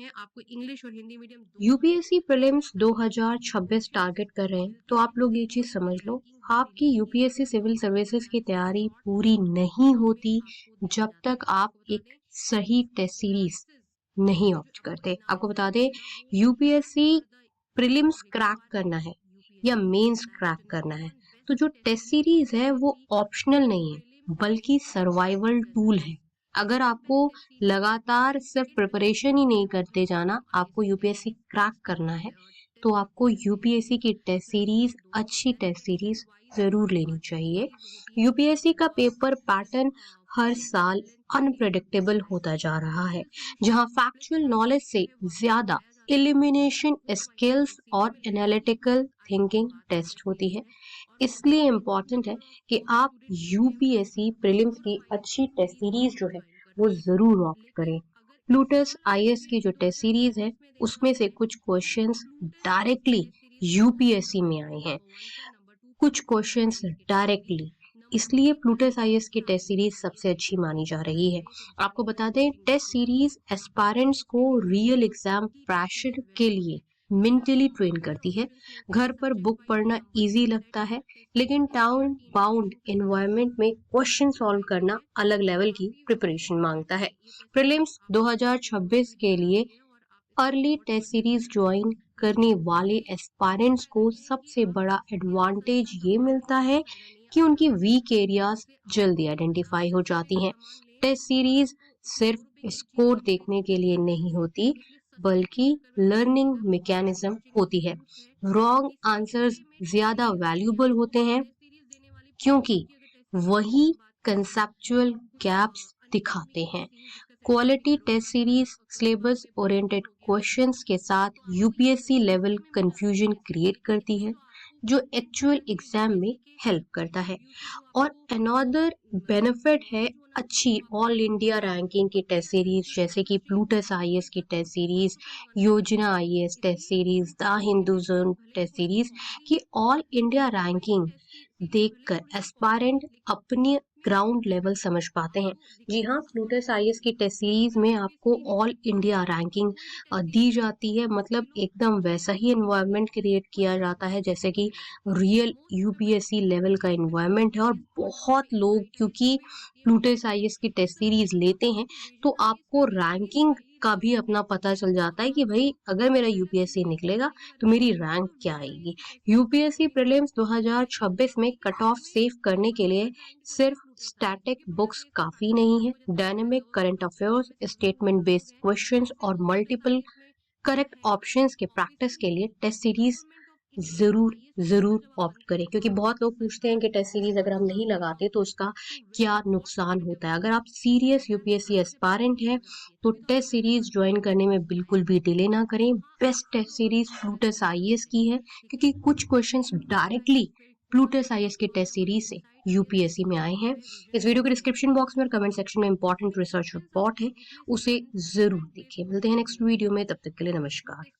है, आपको इंग्लिश और Hindi medium UPSC prelims 2026 target कर रहे हैं, तो आप लोग ये चीज समझ लो, आपकी यूपीएससी सिविल सर्विसेज की तैयारी पूरी नहीं होती जब तक आप एक सही टेस्ट सीरीज नहीं ऑप्ट करते। आपको बता दें, यूपीएससी प्रीलिम्स क्रैक करना है या मेंस क्रैक करना है, तो जो टेस्ट सीरीज है वो ऑप्शनल नहीं है बल्कि सर्वाइवल टूल है। अगर आपको लगातार सिर्फ प्रिपरेशन ही नहीं करते जाना, आपको यूपीएससी क्रैक करना है, तो आपको यूपीएससी की टेस्ट सीरीज, अच्छी टेस्ट सीरीज जरूर लेनी चाहिए। यूपीएससी का पेपर पैटर्न हर साल अनप्रेडिक्टेबल होता जा रहा है, जहां फैक्चुअल नॉलेज से ज्यादा एलिमिनेशन स्किल्स और एनालिटिकल थिंकिंग टेस्ट होती है। इसलिए इम्पोर्टेंट है कि आप यूपीएससी प्रीलिम्स की अच्छी टेस्ट सीरीज जो है वो जरूर ऑप्ट करें। प्लूटस आईएएस की जो टेस्ट सीरीज है उसमें से कुछ क्वेश्चंस डायरेक्टली यूपीएससी में आए हैं, कुछ क्वेश्चंस डायरेक्टली, इसलिए प्लूटस आईएएस की टेस्ट सीरीज सबसे अच्छी मानी जा रही है। आपको बता दें, टेस्ट सीरीज एस्पायरेंट्स को रियल एग्जाम प्रेशर के लिए मेंटली ट्रेन करती है। घर पर बुक पढ़ना इजी लगता है, लेकिन टाउन बाउंड एनवायरनमेंट में क्वेश्चन सॉल्व करना अलग लेवल की प्रिपरेशन मांगता है। प्रीलिम्स 2026 के लिए अर्ली टेस्ट सीरीज ज्वाइन करने वाले एस्पायरेंट्स को सबसे बड़ा एडवांटेज ये मिलता है कि उनकी वीक एरियाज जल्दी आइडेंटिफाई हो जाती हैं। टेस्ट सीरीज सिर्फ स्कोर देखने के लिए नहीं होती बल्कि लर्निंग मैकेनिज्म होती है। रॉन्ग आंसर्स ज्यादा वैल्यूबल होते हैं क्योंकि वही कंसेप्चुअल गैप्स दिखाते हैं। Quality test series syllabus oriented questions के साथ यूपीएससी लेवल कंफ्यूजन क्रिएट करती है, जो एक्चुअल एग्जाम में हेल्प करता है। और अनदर बेनिफिट है अच्छी ऑल इंडिया रैंकिंग की टेस्ट सीरीज, जैसे कि प्लूटस आईएएस की test series, Yojana IAS test series, the Hindu zone test series की ऑल इंडिया रैंकिंग देखकर एस्पायरेंट अपनी ग्राउंड लेवल समझ पाते हैं। जी हाँ, प्लूटस आईएएस की टेस्ट सीरीज में आपको ऑल इंडिया रैंकिंग दी जाती है, मतलब एकदम वैसा ही एनवायरनमेंट क्रिएट किया जाता है जैसे कि रियल यूपीएससी लेवल का एनवायरनमेंट है। और बहुत लोग क्योंकि प्लूटस आईएएस की टेस्ट सीरीज लेते हैं, तो आपको रैंकिंग का भी अपना पता चल जाता है कि भाई अगर मेरा यूपीएससी निकलेगा तो मेरी रैंक क्या आएगी। यूपीएससी प्रीलिम्स 2026 में कट ऑफ सेव करने के लिए सिर्फ स्टैटिक बुक्स काफी नहीं है। Dynamic current affairs, statement based questions और मल्टीपल करेक्ट ऑप्शंस के प्रैक्टिस के लिए टेस्ट सीरीज जरूर जरूर ऑप्ट करें, क्योंकि बहुत लोग पूछते हैं कि टेस्ट सीरीज अगर हम नहीं लगाते तो उसका क्या नुकसान होता है। अगर आप सीरियस यूपीएससी एस्पायरेंट है तो टेस्ट सीरीज ज्वाइन करने में बिल्कुल भी डिले ना करें। Best test series Plutus IAS की है, क्योंकि कुछ क्वेश्चंस डायरेक्टली प्लूटस आईएएस की टेस्ट सीरीज से यूपीएससी में आए हैं। इस वीडियो के डिस्क्रिप्शन बॉक्स में और कमेंट सेक्शन में इंपॉर्टेंट रिसर्च रिपोर्ट है, उसे जरूर देखें। मिलते हैं नेक्स्ट वीडियो में, तब तक के लिए नमस्कार।